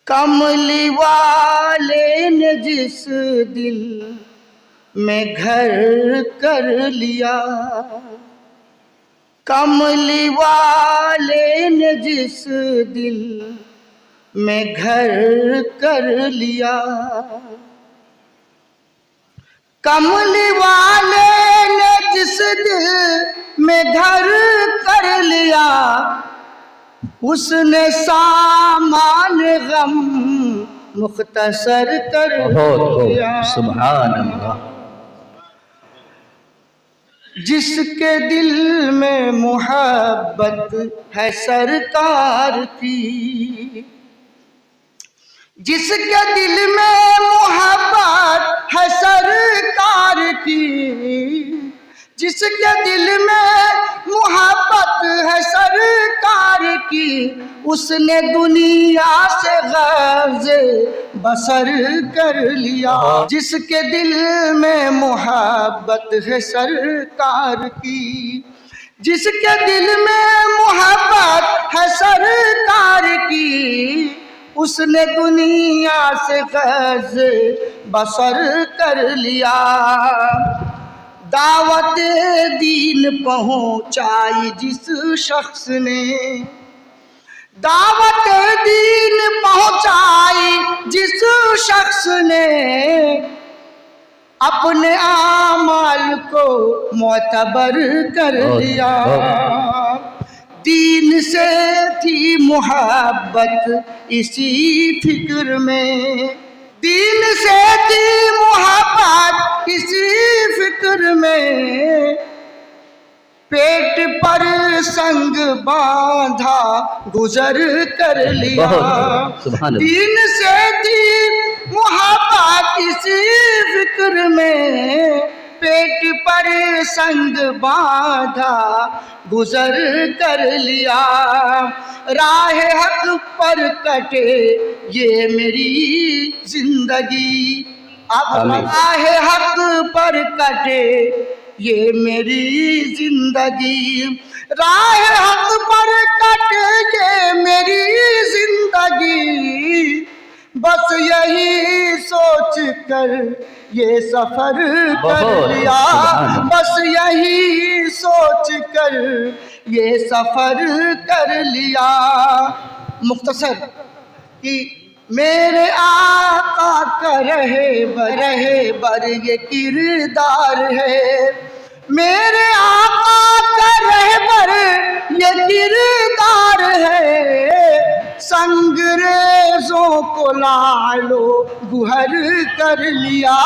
कमली वाले ने जिस दिल में घर कर लिया, कमली वाले ने जिस दिल में घर कर लिया, कमली वाले ने जिस दिल में घर कर लिया, उसने सामान गम मुख्तसर कर दिया। सुभान अल्लाह। जिसके दिल में मोहब्बत है सरकार की, जिसके दिल में मोहब्बत है सरकार की, जिसके दिल में मोहब्बत है सरकार की, उसने दुनिया से गर्ज़े बसर कर लिया। जिसके दिल में मोहब्बत है सरकार की, जिसके दिल में मोहब्बत है सरकार की, उसने दुनिया से गर्ज़े बसर कर लिया। दावत दीन पहुंचाई जिस शख्स ने, दावत दीन पहुंचाई जिस शख्स ने, अपने आमाल को मोतबर कर लिया। दीन से थी मोहब्बत इसी फिक्र में, दीन से थी मोहब्बत इसी फिक्र में, पेट पर संग बांधा गुजर कर लिया। दीन से थी मोहब्बत इसी फिक्र में, पेट पर संग बांधा गुजर कर लिया। राह हक पर कटे ये मेरी जिंदगी, अब राह हक पर कटे ये मेरी जिंदगी, राह हक पर कटे ये मेरी जिंदगी, बस यही सोच कर ये सफर कर लिया, बस यही सोच कर ये सफर कर लिया। मुख्तसर कि मेरे आका का रहे बर ये किरदार है, मेरे आका का रहे बर ये किरदार है, संगरेज़ों को लालो गुहर कर लिया,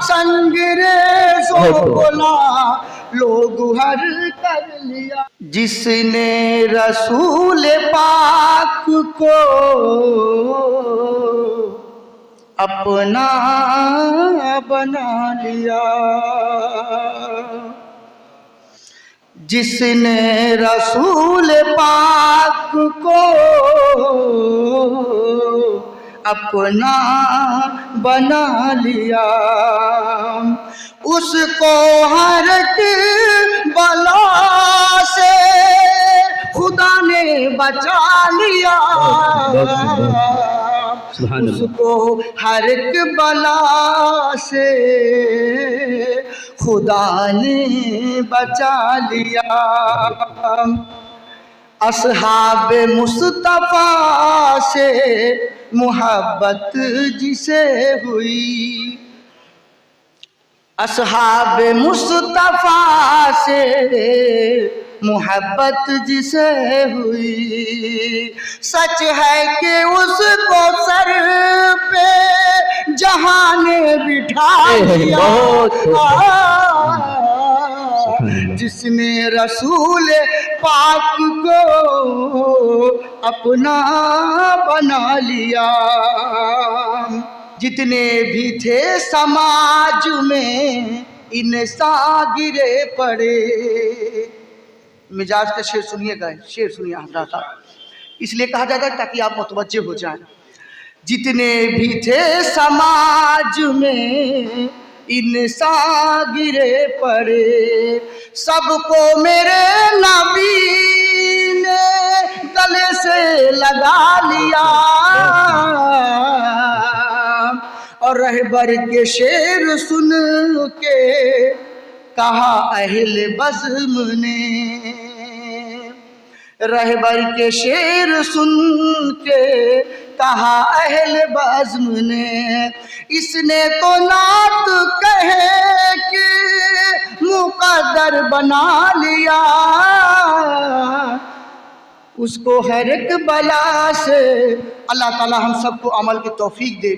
संगरेज़ों को लालो गुहर कर लिया। जिसने रसूल पाक को अपना बना लिया, जिसने रसूल पाक को अपना बना लिया, उसको हर एक बला से खुदा ने बचा लिया, उसको हर एक बला से खुदा ने बचा लिया। असहाब मुस्तफ़ा से मोहब्बत जिसे हुई, असहाब मुस्तफ़ा से मोहब्बत जिसे हुई, सच है कि उसको सर पे जहां ने बिठा लिया। जिसने रसूल पाक को अपना बना लिया, जितने भी थे समाज में इंसान गिरे पड़े। मिजाज का शेर सुनिएगा, शेर सुनिए हज़रात, इसलिए कहा जाता है ताकि आप मुतवज्जे हो जाएं। जितने भी थे समाज में इंसान गिरे पड़े, सबको मेरे नबी ने गले से लगा लिया। रहबर के शेर सुन के कहा अहले बज़्म ने, रहबर के शेर सुन के कहा अहले बज़्म ने, इसने तो नात कहे कि मुक़द्दर बना लिया, उसको हर एक बला से। अल्लाह ताला हम सबको अमल की तौफीक दे।